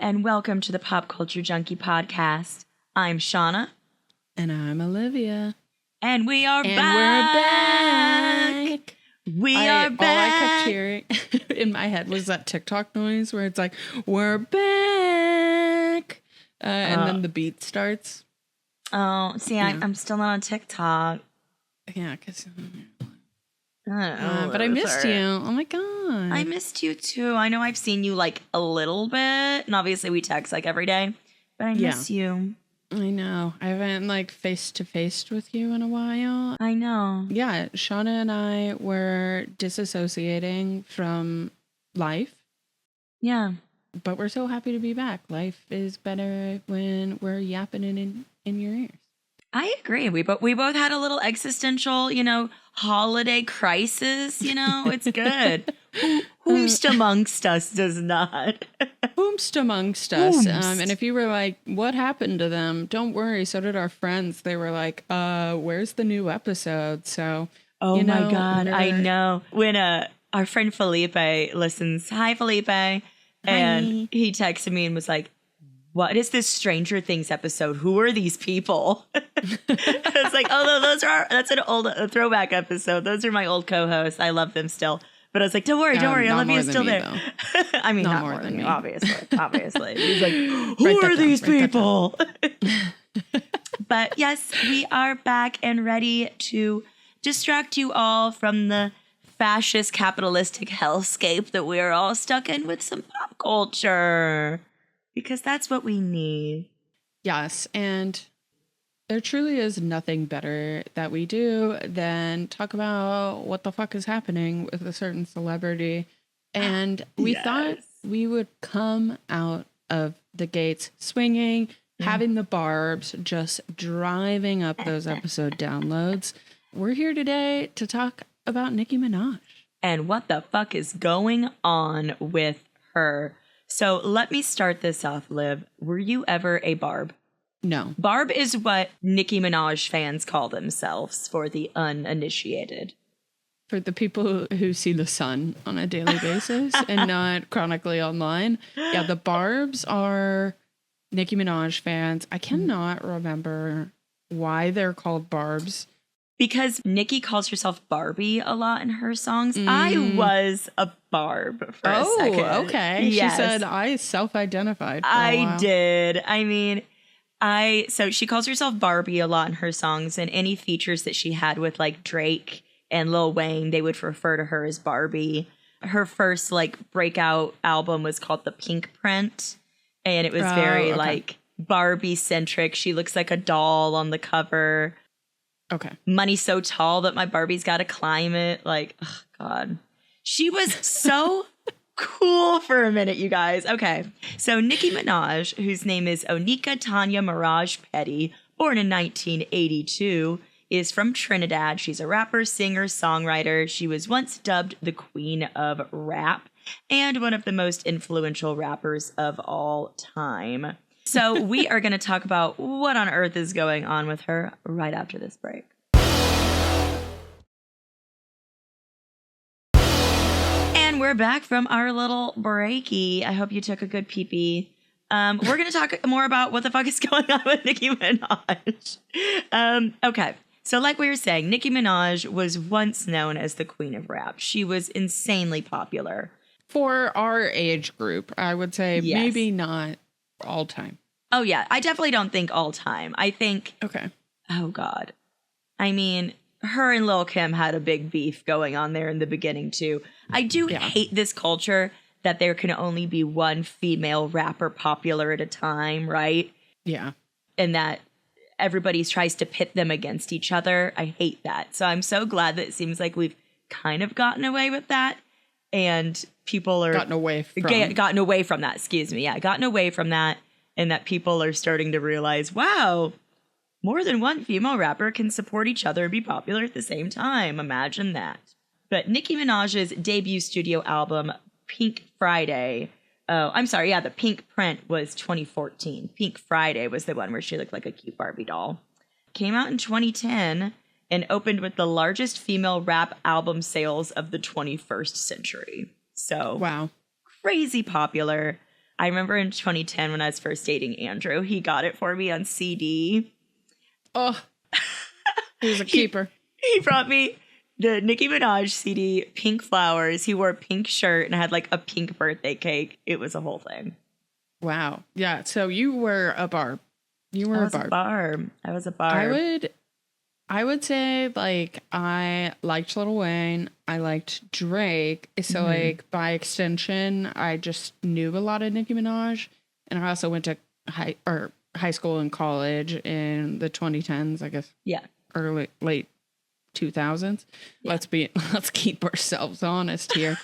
and welcome to the Pop Culture Junkie podcast. I'm Shauna. And I'm Olivia. And we are back. We're back. We are back. All I kept hearing in my head was that TikTok noise where it's like, we're back. And then the beat starts. Oh, see, I'm still not on TikTok. Yeah, because... but I missed you. Oh my God. I missed you too. I know I've seen you like a little bit. And obviously we text like every day. But I miss you. I know. I haven't like face to face with you in a while. I know. Yeah. Shauna and I were disassociating from life. Yeah. But we're so happy to be back. Life is better when we're yapping in your ears. I agree. We both had a little existential, holiday crisis. It's good. Whomst amongst us does not. Whomst amongst us. And if you were like, what happened to them? Don't worry. So did our friends. They were like, where's the new episode? So, my God. I know. When our friend Felipe listens. Hi, Felipe. And he texted me and was like, what is this Stranger Things episode? Who are these people? I was like, that's an old throwback episode. Those are my old co-hosts. I love them still. But I was like, don't worry. Olivia's still there. I mean, not more than me, obviously. He's like, who are these people? But yes, we are back and ready to distract you all from the fascist capitalistic hellscape that we are all stuck in with some pop culture. Because that's what we need. Yes, and there truly is nothing better that we do than talk about what the fuck is happening with a certain celebrity. And we thought we would come out of the gates swinging, having the barbs, just driving up those episode downloads. We're here today to talk about Nicki Minaj. And what the fuck is going on with her? So let me start this off, Liv. Were you ever a Barb? No. Barb is what Nicki Minaj fans call themselves for the uninitiated. For the people who see the sun on a daily basis and not chronically online. Yeah, the Barbs are Nicki Minaj fans. I cannot remember why they're called Barbs. Because Nicki calls herself Barbie a lot in her songs. I was a Barb for a second. Oh, okay. Yes. She said I self-identified for a while. Did. I mean, so she calls herself Barbie a lot in her songs, and any features that she had with like Drake and Lil Wayne, they would refer to her as Barbie. Her first like breakout album was called The Pink Print, and it was very like Barbie centric. She looks like a doll on the cover. Okay. Money so tall that my Barbie's got to climb it. Like, oh God. She was so cool for a minute, you guys. Okay. So Nicki Minaj, whose name is Onika Tanya Mirage Petty, born in 1982, is from Trinidad. She's a rapper, singer, songwriter. She was once dubbed the Queen of Rap and one of the most influential rappers of all time. So we are going to talk about what on earth is going on with her right after this break. And we're back from our little breaky. I hope you took a good pee-pee. We're going to talk more about what the fuck is going on with Nicki Minaj. Okay. So like we were saying, Nicki Minaj was once known as the Queen of Rap. She was insanely popular. For our age group, I would say maybe not all time. Oh, yeah. I definitely don't think all time. I think... Okay. Oh, God. I mean, her and Lil' Kim had a big beef going on there in the beginning, too. I do hate this culture that there can only be one female rapper popular at a time, right? Yeah. And that everybody tries to pit them against each other. I hate that. So I'm so glad that it seems like we've kind of gotten away with that. And people are... Gotten away from that, excuse me. Yeah, gotten away from that. And that people are starting to realize, wow, more than one female rapper can support each other and be popular at the same time. Imagine that. But Nicki Minaj's debut studio album, Pink Friday... the Pink Print was 2014. Pink Friday was the one where she looked like a cute Barbie doll. Came out in 2010 and opened with the largest female rap album sales of the 21st century. So, wow, crazy popular. I remember in 2010 when I was first dating Andrew, he got it for me on CD. Oh, he was a keeper. He brought me the Nicki Minaj CD, Pink Flowers. He wore a pink shirt and had like a pink birthday cake. It was a whole thing. Wow. Yeah. So you were a barb. You were a barb. I was a barb. I would say like I liked Lil Wayne. I liked Drake. So like by extension, I just knew a lot of Nicki Minaj. And I also went to high school and college in the 2010s, I guess. Yeah. Early, late 2000s. Yeah. Let's keep ourselves honest here.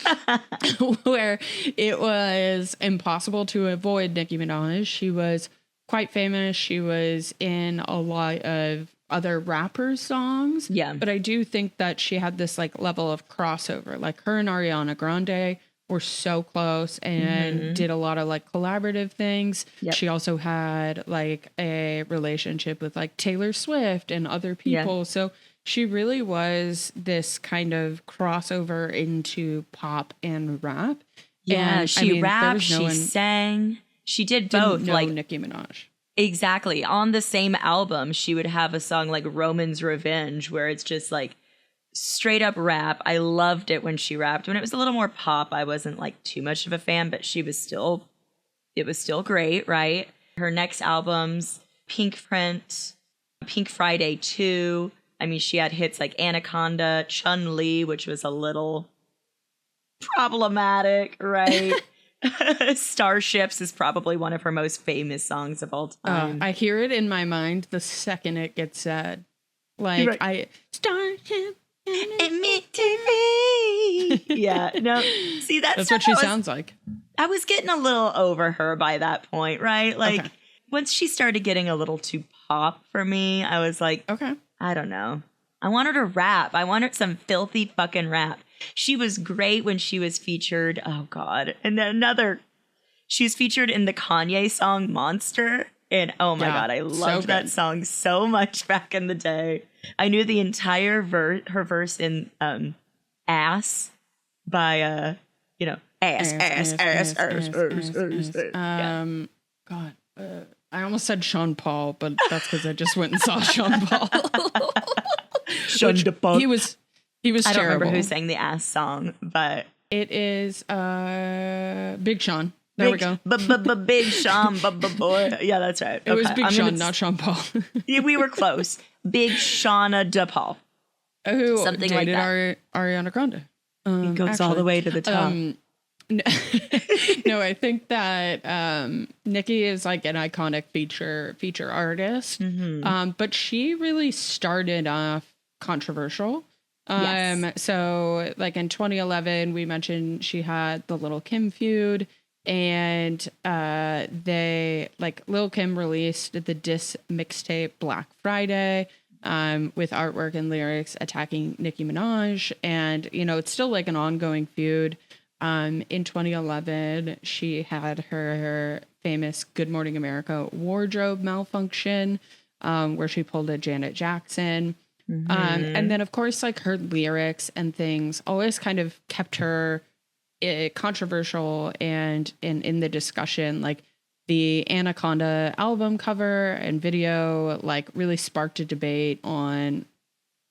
Where it was impossible to avoid Nicki Minaj. She was quite famous. She was in a lot of other rappers' songs. Yeah. But I do think that she had this like level of crossover. Like her and Ariana Grande were so close and did a lot of like collaborative things. Yep. She also had like a relationship with like Taylor Swift and other people. Yeah. So she really was this kind of crossover into pop and rap. Yeah, and, she rapped, she sang. She did both. Like Nicki Minaj. Exactly. On the same album, she would have a song like Roman's Revenge, where it's just like straight up rap. I loved it when she rapped. When it was a little more pop, I wasn't like too much of a fan, but it was still great, right? Her next albums, Pink Print, Pink Friday 2. I mean, she had hits like Anaconda, Chun-Li, which was a little problematic, right? Starships is probably one of her most famous songs of all time. I hear it in my mind the second it gets said. Like, right. Starship and me TV. Yeah, no. See, that's what she sounds like. I was getting a little over her by that point, right? Like, once she started getting a little too pop for me, I was like, okay, I don't know. I want her to rap. I want her some filthy fucking rap. She was great when she was featured. Oh, God. And then she was featured in the Kanye song Monster. And oh my God, I loved that song so much back in the day. I knew the entire her verse in Ass by, Ass. God, I almost said Sean Paul, but that's because I just went and saw Sean Paul. Sean Paul. He was I don't terrible. remember who sang the Ass song, but it is Big Sean. There we go. Big Sean, boy. Yeah, that's right. It was Big Sean, not Sean Paul. Yeah, we were close. Big Shauna DePaul. Who something like that. Ariana Grande. It goes all the way to the top. No, I think that Nicki is like an iconic feature artist. But she really started off controversial. Yes. So like in 2011, we mentioned she had the Lil' Kim feud, and Lil' Kim released the diss mixtape Black Friday with artwork and lyrics attacking Nicki Minaj. And, it's still like an ongoing feud. In 2011, she had her famous Good Morning America wardrobe malfunction, where she pulled a Janet Jackson. And then, of course, like her lyrics and things always kind of kept her controversial and in the discussion. Like the Anaconda album cover and video, like really sparked a debate on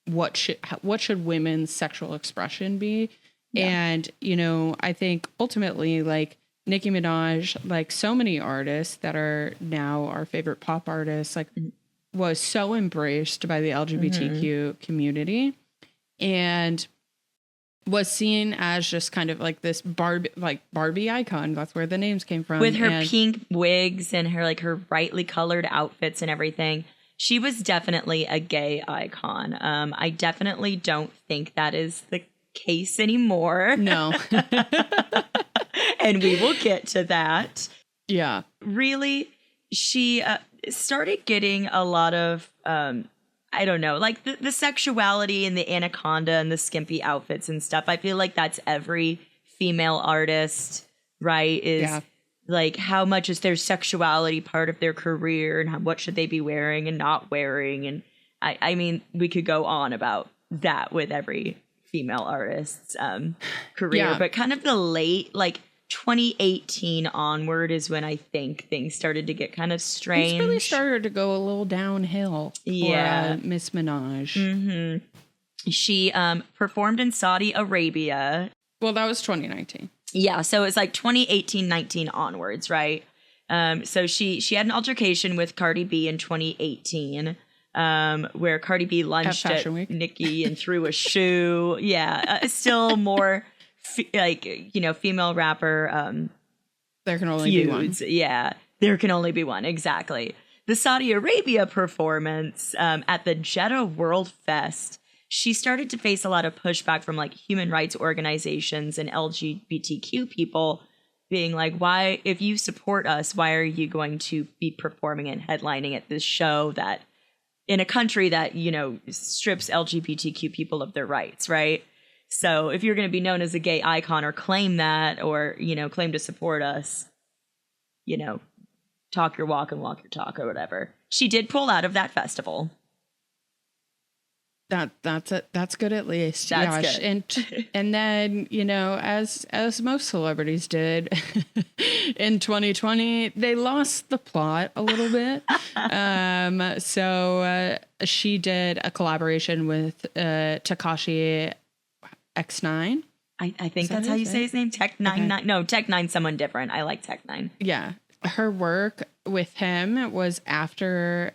what should women's sexual expression be. Yeah. And, I think ultimately, like Nicki Minaj, like so many artists that are now our favorite pop artists, like was so embraced by the LGBTQ community and was seen as just kind of like this Barbie icon. That's where the names came from. With her pink wigs and her brightly colored outfits and everything. She was definitely a gay icon. I definitely don't think that is the case anymore. No. And we will get to that. Yeah. Really, she started getting a lot of, I don't know, like the sexuality and the Anaconda and the skimpy outfits and stuff. I feel like that's every female artist, right? Is like how much is their sexuality part of their career and what should they be wearing and not wearing. And I mean, we could go on about that with every female artist's career, but kind of the late, like 2018 onward is when I think things started to get kind of strange. It's really started to go a little downhill for Miss Minaj. Mm-hmm. She performed in Saudi Arabia. Well, that was 2019. Yeah, so it's like 2018-19 onwards, right? So she had an altercation with Cardi B in 2018, where Cardi B lunged at Nicki and threw a shoe. Yeah, still more female rapper. There can only be one. Yeah, there can only be one. Exactly. The Saudi Arabia performance at the Jeddah World Fest, she started to face a lot of pushback from like human rights organizations and LGBTQ people being like, why, if you support us, why are you going to be performing and headlining at this show that in a country that, strips LGBTQ people of their rights, right? So if you're going to be known as a gay icon or claim that, or, claim to support us, talk your walk and walk your talk or whatever. She did pull out of that festival. That's it. That's good at least. That's good. And then, as most celebrities did in 2020, they lost the plot a little bit. So she did a collaboration with Tekashi X9. I think that's how you say his name. Tech 9. Okay. No, Tech 9's someone different. I like Tech 9. Yeah. Her work with him was after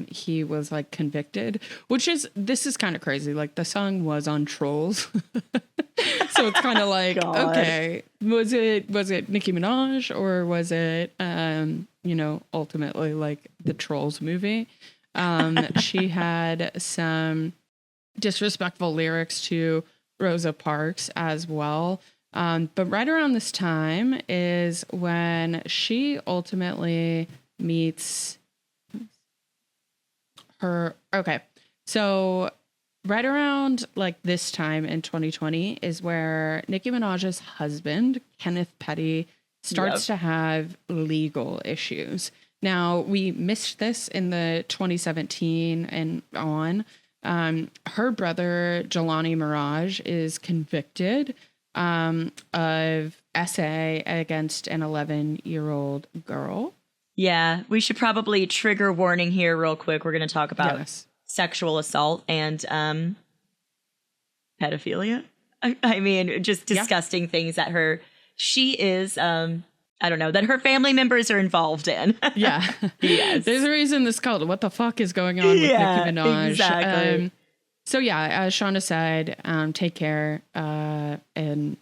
he was like convicted, this is kind of crazy. Like the song was on Trolls. So it's kind of like, okay, was it Nicki Minaj or was it, ultimately like the Trolls movie? She had some disrespectful lyrics to Rosa Parks as well. But right around this time is when she ultimately meets her. Okay. So right around like this time in 2020 is where Nicki Minaj's husband, Kenneth Petty, starts to have legal issues. Now, we missed this in the 2017 and on. Her brother, Jelani Mirage, is convicted of SA against an 11-year-old girl. Yeah, we should probably trigger warning here real quick. We're going to talk about sexual assault and pedophilia. I mean, just disgusting things that she is, that her family members are involved in. Yeah. Yes. There's a reason this is called What the Fuck is Going On with Nicki Minaj. Exactly. So yeah, as Shauna said, take care. And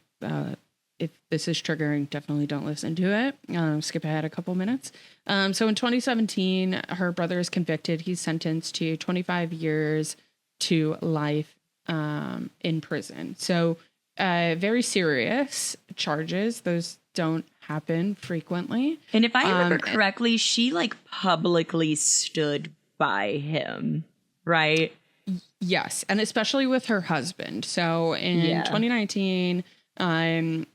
if this is triggering, definitely don't listen to it. Skip ahead a couple minutes. So in 2017, her brother is convicted. He's sentenced to 25 years to life in prison. So very serious charges. Those don't happen frequently. And if I remember correctly, she like publicly stood by him, right? Yes, and especially with her husband. So in 2019 to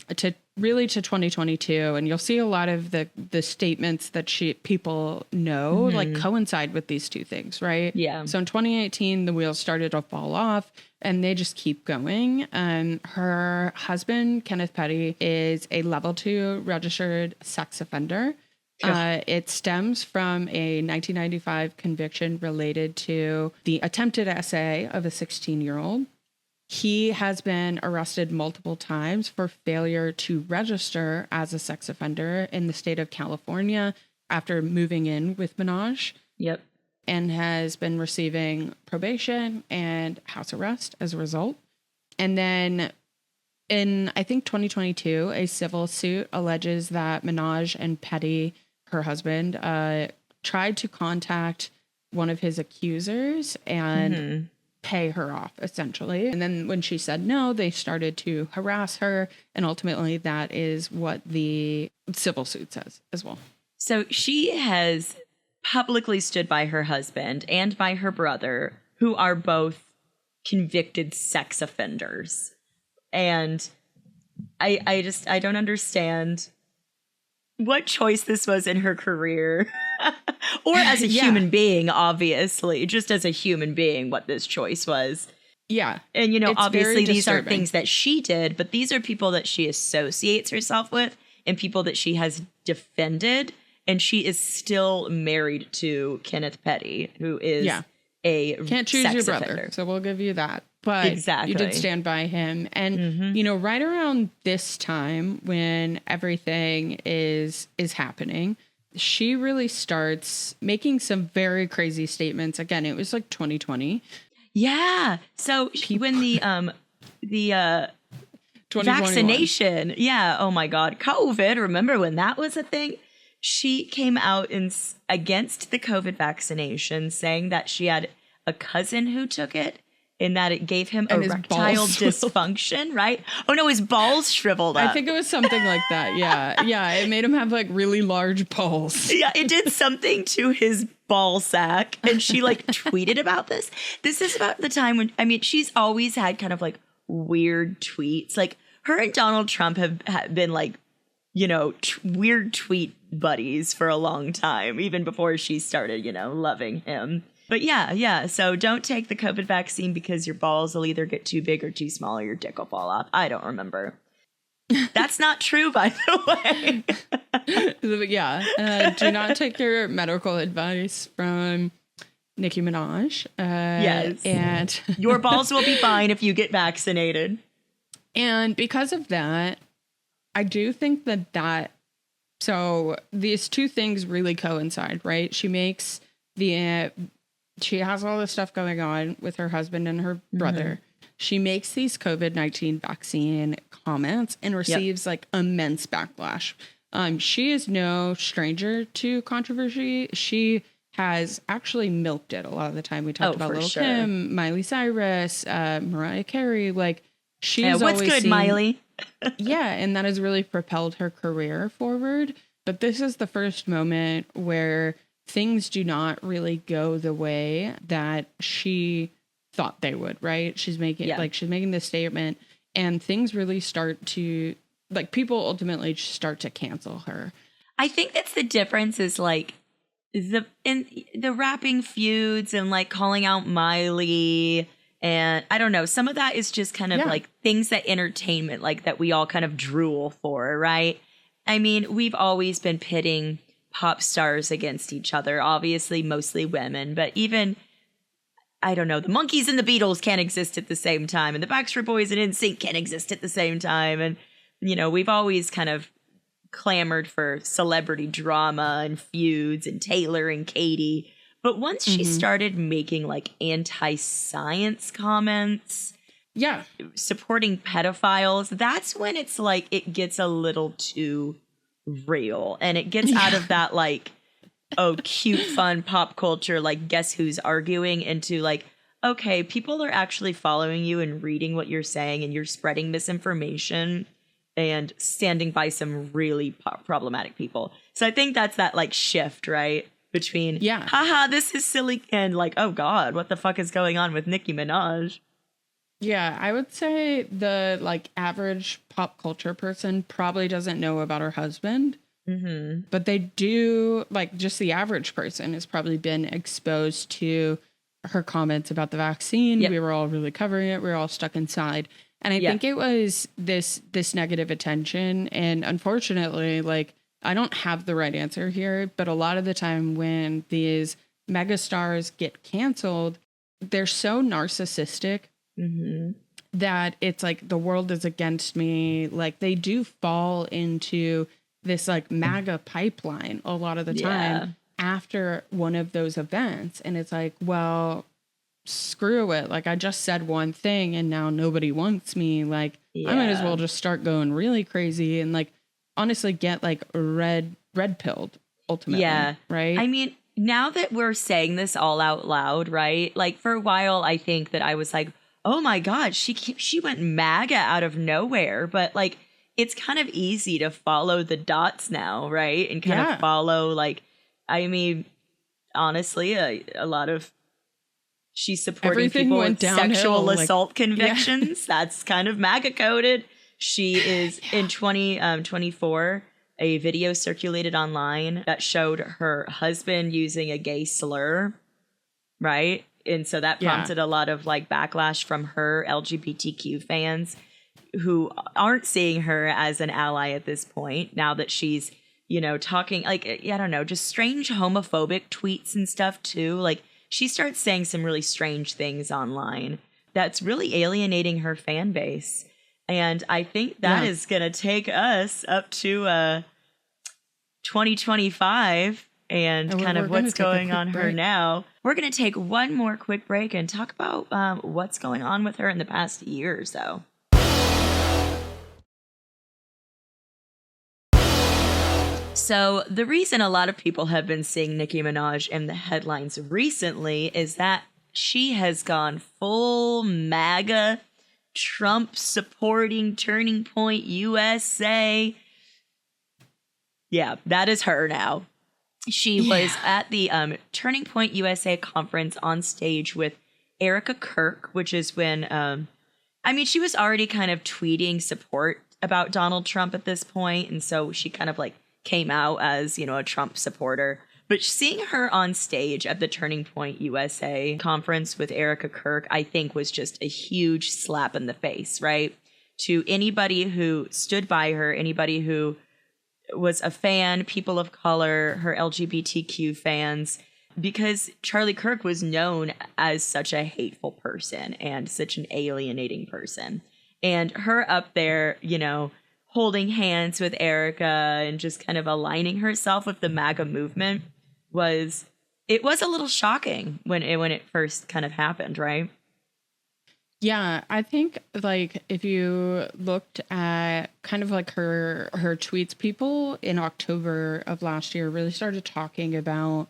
2022, and you'll see a lot of the statements that people know like coincide with these two things, right? Yeah. So in 2018, the wheels started to fall off, and they just keep going. Her husband, Kenneth Petty, is a level 2 registered sex offender. It stems from a 1995 conviction related to the attempted SA of a 16-year-old. He has been arrested multiple times for failure to register as a sex offender in the state of California after moving in with Minaj. Yep. And has been receiving probation and house arrest as a result. And then in, I think, 2022, a civil suit alleges that Minaj and Petty, her husband, tried to contact one of his accusers and pay her off, essentially. And then when she said no, they started to harass her. And ultimately, that is what the civil suit says as well. So she has publicly stood by her husband and by her brother, who are both convicted sex offenders. And I don't understand what choice this was in her career or as a human being, obviously, just as a human being, what this choice was. Yeah. And, obviously these aren't things that she did, but these are people that she associates herself with and people that she has defended. And she is still married to Kenneth Petty, who is a can't choose sex your brother. offender. So we'll give you that. But exactly. You did stand by him. And, you know, right around this time when everything is happening, she really starts making some very crazy statements. Again, it was like 2020. Yeah. So when the vaccination, oh my God, COVID, remember when that was a thing? She came out against the COVID vaccination, saying that she had a cousin who took it and that it gave him erectile dysfunction, right? Oh no, his balls shriveled up. I think it was something like that. Yeah. Yeah. It made him have like really large balls. Yeah, it did something to his ball sack. And she like tweeted about this. This is about the time when, I mean, she's always had kind of like weird tweets. Like her and Donald Trump have been like, you know, weird tweet buddies for a long time, even before she started, you know, loving him. But yeah. So don't take the COVID vaccine because your balls will either get too big or too small or your dick will fall off. I don't remember. That's not true, by the way. Yeah. Do not take your medical advice from Nicki Minaj. Yes. And your balls will be fine if you get vaccinated. And because of that, I do think that so these two things really coincide, right? She makes she has all this stuff going on with her husband and her brother. She makes these COVID-19 vaccine comments and receives like immense backlash. She is no stranger to controversy. She has actually milked it a lot of the time. We talked about Lil' Kim, Miley Cyrus, Mariah Carey. Like she's what's always good, Miley? Yeah, and that has really propelled her career forward. But this is the first moment where things do not really go the way that she thought they would, right? She's making this statement and things really start to, like, people ultimately start to cancel her. I think that's the difference is like the rapping feuds and like calling out Miley. And I don't know, some of that is just kind of like things that entertainment, like that we all kind of drool for, right? I mean, we've always been pitting pop stars against each other, obviously mostly women, but even, I don't know, the Monkees and the Beatles can't exist at the same time, and the Backstreet Boys and NSYNC can't exist at the same time. And, you know, we've always kind of clamored for celebrity drama and feuds and Taylor and Katy. But once she started making like anti-science comments, supporting pedophiles, that's when it's like it gets a little too real. And it gets out of that like, oh, cute, fun pop culture, like guess who's arguing, into like, okay, people are actually following you and reading what you're saying, and you're spreading misinformation and standing by some really problematic people. So I think that's that like shift, right? Between, haha, this is silly, and like, oh God, what the fuck is going on with Nicki Minaj? Yeah, I would say the like average pop culture person probably doesn't know about her husband, but they do, like, just the average person has probably been exposed to her comments about the vaccine. We were all really covering it. We were all stuck inside. And I think it was this negative attention. And unfortunately, like, I don't have the right answer here, but a lot of the time when these megastars get canceled, they're so narcissistic that it's like the world is against me. Like they do fall into this like MAGA pipeline a lot of the time after one of those events. And it's like, well, screw it. Like I just said one thing and now nobody wants me. Like I might as well just start going really crazy and like honestly get like red pilled ultimately. Yeah. Right. I mean, now that we're saying this all out loud, right? Like for a while, I think that I was like, oh my God, she went MAGA out of nowhere. But like, it's kind of easy to follow the dots now, right? And kind of follow like, I mean, honestly, a lot of she's supporting everything people went with sexual assault convictions. That's kind of MAGA coded. She is in 2024. A video circulated online that showed her husband using a gay slur, right? And so that prompted a lot of like backlash from her LGBTQ fans. who aren't seeing her as an ally at this point, now that she's, you know, talking like, I don't know, just strange homophobic tweets and stuff too. Like she starts saying some really strange things online that's really alienating her fan base. And I think that is going to take us up to 2025 and kind of what's going on her now. We're going to take one more quick break and talk about what's going on with her in the past year or so. So the reason a lot of people have been seeing Nicki Minaj in the headlines recently is that she has gone full MAGA, Trump supporting Turning Point USA. Yeah, that is her now. She was at the Turning Point USA conference on stage with Erica Kirk, which is when, I mean, she was already kind of tweeting support about Donald Trump at this point. And so she kind of like came out as, you know, a Trump supporter. But seeing her on stage at the Turning Point USA conference with Erica Kirk, I think was just a huge slap in the face, right? To anybody who stood by her, anybody who was a fan, people of color, her LGBTQ fans, because Charlie Kirk was known as such a hateful person and such an alienating person. And her up there, you know, holding hands with Erica and just kind of aligning herself with the MAGA movement was a little shocking when it first kind of happened, right? Yeah, I think like if you looked at kind of like her tweets, people in October of last year really started talking about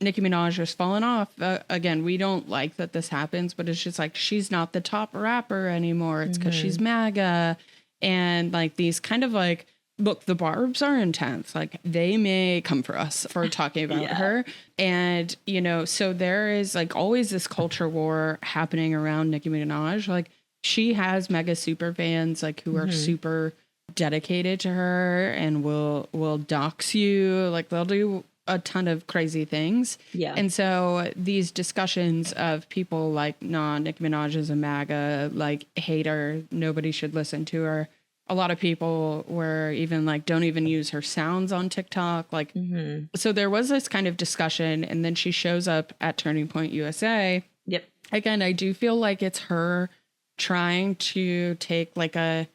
Nicki Minaj was falling off. Again, we don't like that this happens, but it's just like she's not the top rapper anymore. It's because she's MAGA. And like these kind of like, look, the barbs are intense. Like they may come for us for talking about her. And, you know, so there is like always this culture war happening around Nicki Minaj. Like she has mega super fans like who are super dedicated to her and will dox you. Like they'll do a ton of crazy things. Yeah. And so these discussions of people like, nah, Nicki Minaj is a MAGA, like hate her, nobody should listen to her. A lot of people were even like, don't even use her sounds on TikTok. Like, so there was this kind of discussion, and then she shows up at Turning Point USA. Yep. Again, I do feel like it's her trying to take like a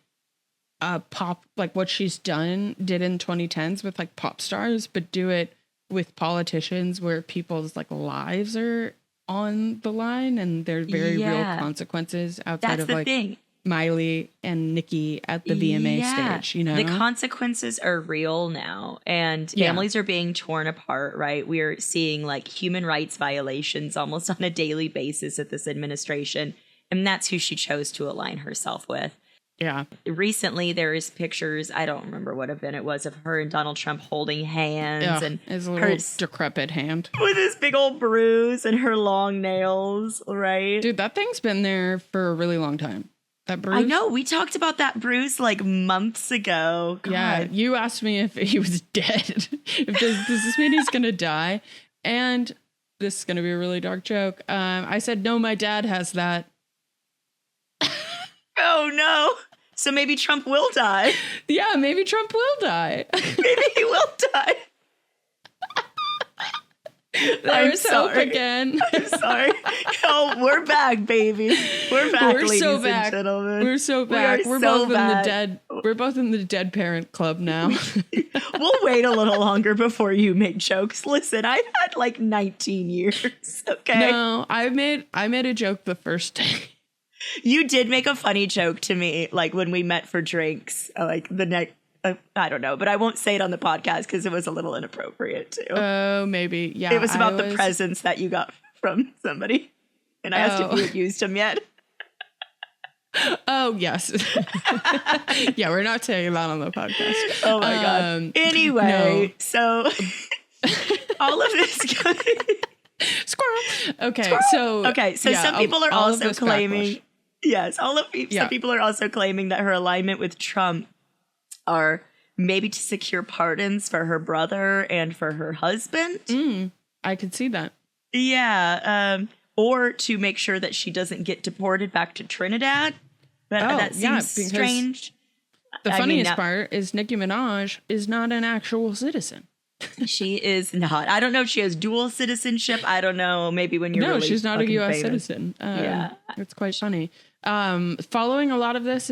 pop, like what she's did in 2010s with like pop stars, but do it with politicians where people's like lives are on the line and there's very real consequences outside That's of the like thing. Miley and Nicki at the VMA stage, you know? The consequences are real now and families are being torn apart, right? We're seeing like human rights violations almost on a daily basis at this administration. And that's who she chose to align herself with. Yeah. Recently, there's pictures, I don't remember what event it was, of her and Donald Trump holding hands. And his little decrepit hand. With his big old bruise and her long nails, right? Dude, that thing's been there for a really long time. That bruise. I know. We talked about that bruise like months ago. God. Yeah. You asked me if he was dead. Does this mean he's going to die? And this is going to be a really dark joke. I said, no, my dad has that. Oh, no. So maybe Trump will die. Yeah, maybe Trump will die. Maybe he will die. There's hope again. I'm sorry. Oh, we're back, baby. We're back, ladies so back. and gentlemen. We're so back. We're both in the dead. We're both in the dead parent club now. We'll wait a little longer before you make jokes. Listen, I've had like 19 years. Okay. No, I made a joke the first day. You did make a funny joke to me, like when we met for drinks, like the next. I don't know, but I won't say it on the podcast because it was a little inappropriate too. Oh, maybe. Yeah. It was about the presents that you got from somebody. And I asked if you had used them yet. Oh, yes. Yeah, we're not saying that on the podcast. Oh my God. Anyway, so all of this. Squirrel. Okay. Squirrel. So yeah, some people are also claiming. Backlash. Yes. Some people are also claiming that her alignment with Trump are maybe to secure pardons for her brother and for her husband. I could see that. Yeah. Or to make sure that she doesn't get deported back to Trinidad. But that seems strange. The funniest part is Nicki Minaj is not an actual citizen. She is not. I don't know if she has dual citizenship. I don't know. Maybe when you're really she's not a U.S. famous. citizen. It's quite funny. Following a lot of this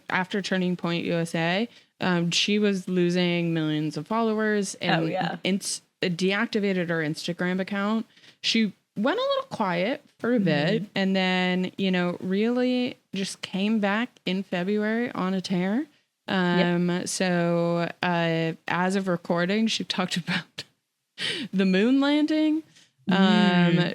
after Turning Point USA, she was losing millions of followers and deactivated her Instagram account. She went a little quiet for a bit and then, really just came back in February on a tear. So as of recording, she talked about the moon landing.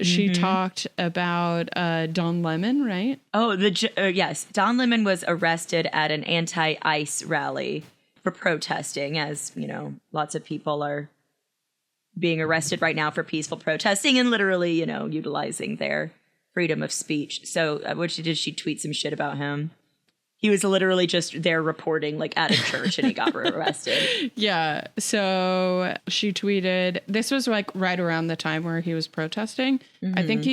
She talked about Don Lemon, right? Oh, yes. Don Lemon was arrested at an anti-ICE rally for protesting, as, lots of people are being arrested right now for peaceful protesting and literally, utilizing their freedom of speech. So did she tweet some shit about him? He was literally just there reporting at a church and he got arrested. Yeah. So she tweeted, this was right around the time where he was protesting. I think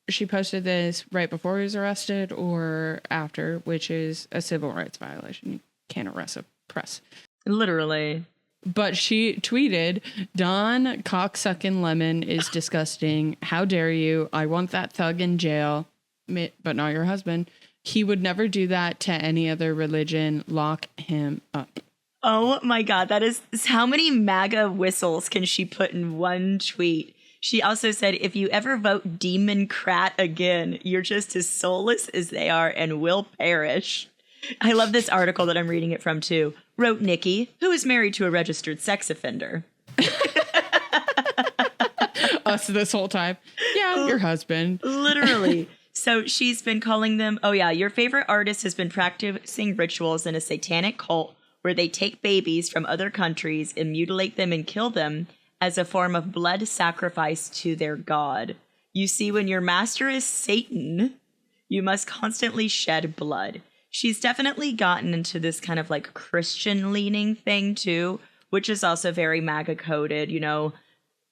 she posted this right before he was arrested or after, which is a civil rights violation. You can't arrest a press. Literally. But she tweeted, Don cocksucking Lemon is disgusting. How dare you? I want that thug in jail, but not your husband. He would never do that to any other religion. Lock him up. Oh my God. That is how many MAGA whistles can she put in one tweet? She also said, if you ever vote Democrat again, you're just as soulless as they are and will perish. I love this article that I'm reading it from too. Wrote Nicki, who is married to a registered sex offender. Us this whole time. Yeah, your husband. Literally. So she's been calling them, your favorite artist has been practicing rituals in a satanic cult where they take babies from other countries and mutilate them and kill them as a form of blood sacrifice to their god. You see, when your master is Satan, you must constantly shed blood. She's definitely gotten into this kind of Christian leaning thing too, which is also very MAGA coded.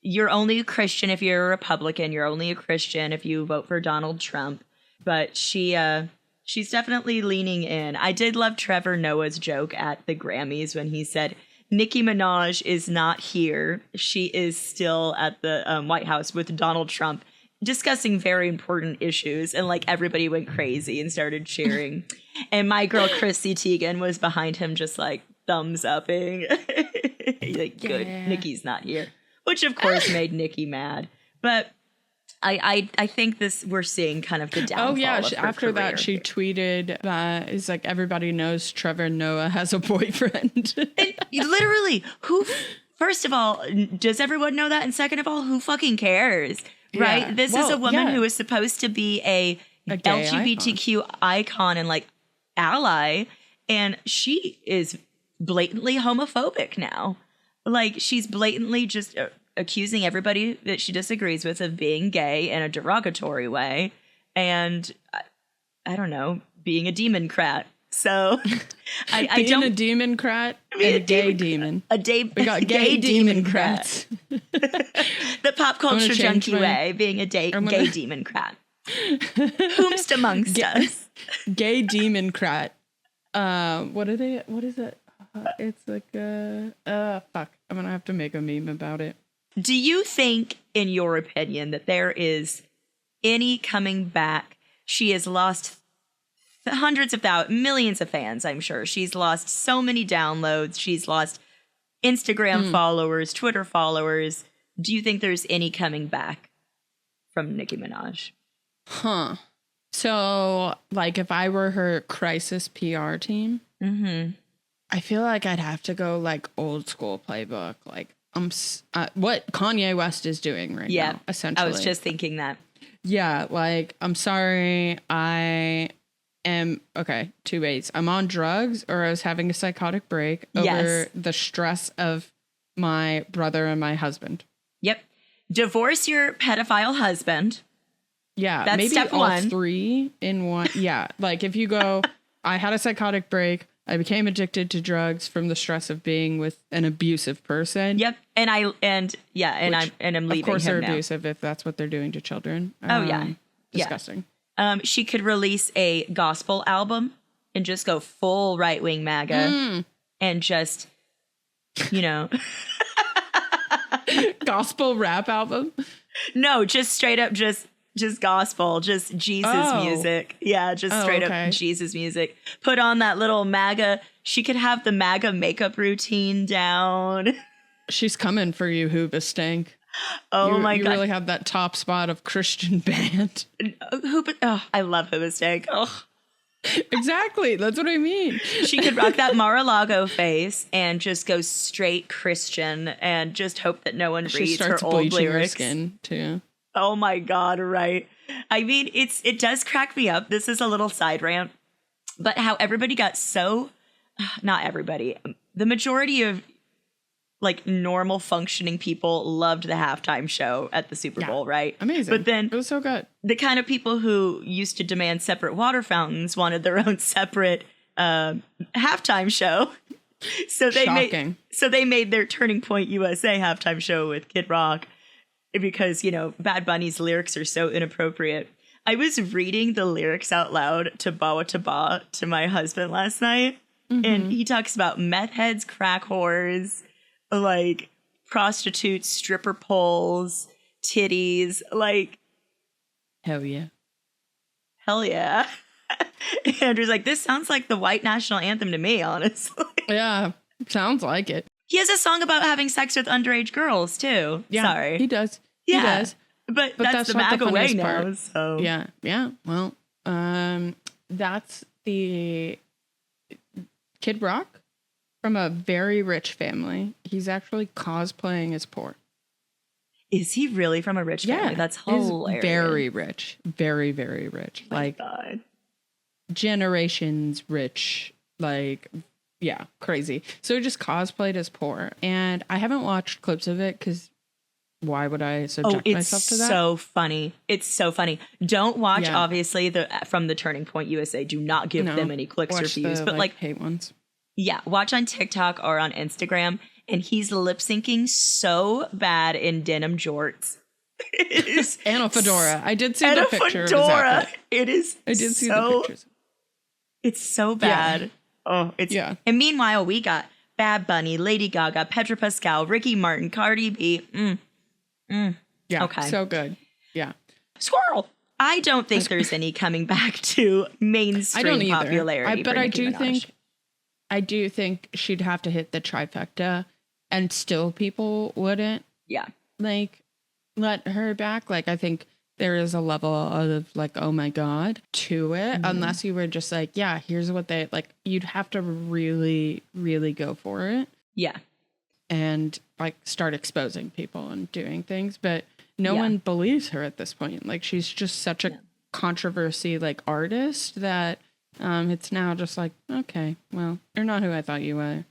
You're only a Christian if you're a Republican. You're only a Christian if you vote for Donald Trump. But she's definitely leaning in. I did love Trevor Noah's joke at the Grammys when he said, Nicki Minaj is not here. She is still at the White House with Donald Trump discussing very important issues. And everybody went crazy and started cheering. And my girl Chrissy Teigen was behind him just thumbs upping. Good, Nicki's not here. Which, of course, made Nicki mad. But I think we're seeing kind of the downfall of her after career. that, she tweeted that it's everybody knows Trevor Noah has a boyfriend. And literally, first of all, does everyone know that? And second of all, who fucking cares? Right? Yeah. This is a woman who is supposed to be a LGBTQ icon and ally. And she is blatantly homophobic now. She's blatantly just accusing everybody that she disagrees with of being gay in a derogatory way. And I don't know, being a demon-crat. So I don't... a demon-crat and a gay demon. We got gay demon-crats. The pop culture junkie way, being a gay demon-crat. Whomst amongst us. Gay demon-crat. What is it? It's fuck. I'm gonna have to make a meme about it. Do you think, in your opinion, that there is any coming back? She has lost hundreds of thousands, millions of fans, I'm sure. She's lost so many downloads. She's lost Instagram followers, Twitter followers. Do you think there's any coming back from Nicki Minaj? Huh. So, if I were her crisis PR team, I feel like I'd have to go old school playbook, what Kanye West is doing right now, essentially. I was just thinking that. Yeah, I'm sorry, I am, okay, two ways. I'm on drugs or I was having a psychotic break over the stress of my brother and my husband. Yep. Divorce your pedophile husband. Yeah, that's maybe step all one. Three in one. Yeah, if you go, I had a psychotic break, I became addicted to drugs from the stress of being with an abusive person. Yep. And I'm leaving him now. Of course they're abusive if that's what they're doing to children. Disgusting. She could release a gospel album and just go full right-wing MAGA and just, you know. Gospel rap album? No, just straight up just gospel, just Jesus music. Yeah, just straight up Jesus music. Put on that little MAGA. She could have the MAGA makeup routine down. She's coming for you, Hoobastank. Oh my God. You really have that top spot of Christian band. I love Hoobastank. Oh. Exactly. That's what I mean. She could rock that Mar-a-Lago face and just go straight Christian and just hope that no one reads her old lyrics. Her skin too. Oh my God, right. I mean, it does crack me up. This is a little side rant, but how everybody got so, not everybody, the majority of like normal functioning people loved the halftime show at the Super Bowl, right? Amazing. But then it was so good. The kind of people who used to demand separate water fountains wanted their own separate halftime show. So they made their Turning Point USA halftime show with Kid Rock because, you know, Bad Bunny's lyrics are so inappropriate. I was reading the lyrics out loud to Bawa Taba to my husband last night, and he talks about meth heads, crack whores, like prostitutes, stripper poles, titties, like hell yeah. Andrew's like, this sounds like the white national anthem to me, honestly. Yeah, sounds like it. He has a song about having sex with underage girls too. Yeah, sorry, he does. Yeah, he does. But that's the MAGA way now. So yeah. Well, that's the Kid Rock. From a very rich family. He's actually cosplaying as poor. Is he really from a rich family? That's hilarious. He's very rich. Very, very rich. My God. Generations rich. Like, yeah, crazy. So he just cosplayed as poor. And I haven't watched clips of it because why would I subject myself to that? It's so funny. It's so funny. Don't watch, obviously, from the Turning Point USA. Do not give them any clicks or views. But like hate ones. Yeah, watch on TikTok or on Instagram, and he's lip syncing so bad in denim jorts. And a fedora. I did see the picture. Fedora. It is. I did see the pictures. It's so bad. Yeah. Oh, it's. Yeah. And meanwhile, we got Bad Bunny, Lady Gaga, Pedro Pascal, Ricky Martin, Cardi B. Yeah. Okay. So good. Yeah. Squirrel. I don't think there's any coming back to mainstream popularity. But I do think she'd have to hit the trifecta and still people wouldn't like let her back. Like, I think there is a level of like, oh my God, to it. Unless you were just like, yeah, here's what they like. You'd have to really, really go for it. Yeah. And like start exposing people and doing things. But no one believes her at this point. Like, she's just such a controversy like artist that it's now just like, okay, well, you're not who I thought you were.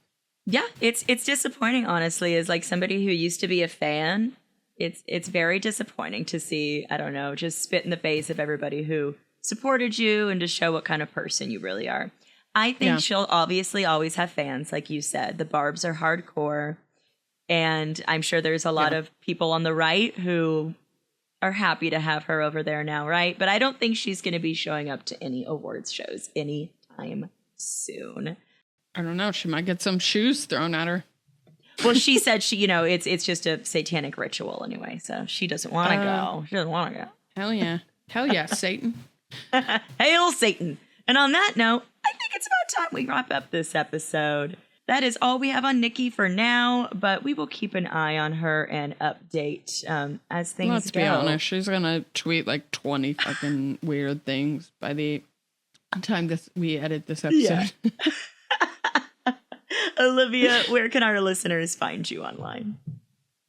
Yeah, it's disappointing, honestly, as like somebody who used to be a fan. It's very disappointing to see, I don't know, just spit in the face of everybody who supported you and to show what kind of person you really are. I think she'll obviously always have fans, like you said. The Barbs are hardcore. And I'm sure there's a lot of people on the right who are happy to have her over there now, right? But I don't think she's going to be showing up to any awards shows anytime soon. I don't know. She might get some shoes thrown at her. Well, she said it's just a satanic ritual anyway, so she doesn't want to go. She doesn't want to go. Hell yeah. Hell yeah, Satan. Hail Satan. And on that note, I think it's about time we wrap up this episode. That is all we have on Nicki for now, but we will keep an eye on her and update as things go. Let's be honest, she's going to tweet like 20 fucking weird things by the time we edit this episode. Yeah. Olivia, where can our listeners find you online?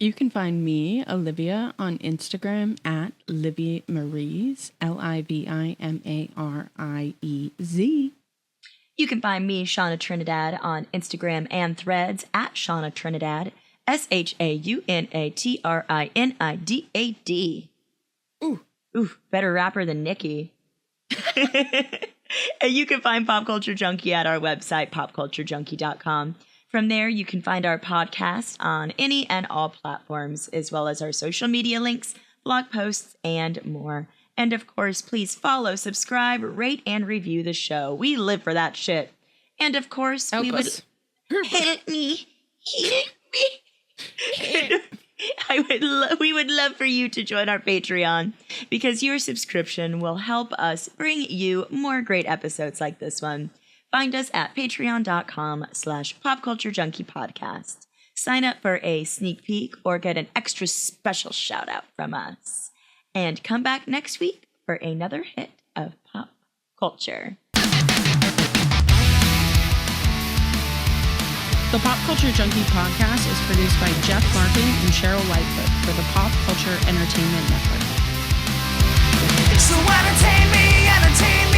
You can find me, Olivia, on Instagram at Livy Maries, LIVIMARIEZ. You can find me, Shauna Trinidad, on Instagram and Threads at Shauna Trinidad, SHAUNATRINIDAD. Ooh, better rapper than Nicki. And you can find Pop Culture Junkie at our website, popculturejunkie.com. From there, you can find our podcast on any and all platforms, as well as our social media links, blog posts, and more. And of course, please follow, subscribe, rate, and review the show. We live for that shit. And of course, we would we would love for you to join our Patreon, because your subscription will help us bring you more great episodes like this one. Find us at patreon.com/popculturejunkiepodcast. Sign up for a sneak peek or get an extra special shout out from us. And come back next week for another hit of pop culture. The Pop Culture Junkie podcast is produced by Jeff Markin and Cheryl Lightfoot for the Pop Culture Entertainment Network. So entertain me, entertain me.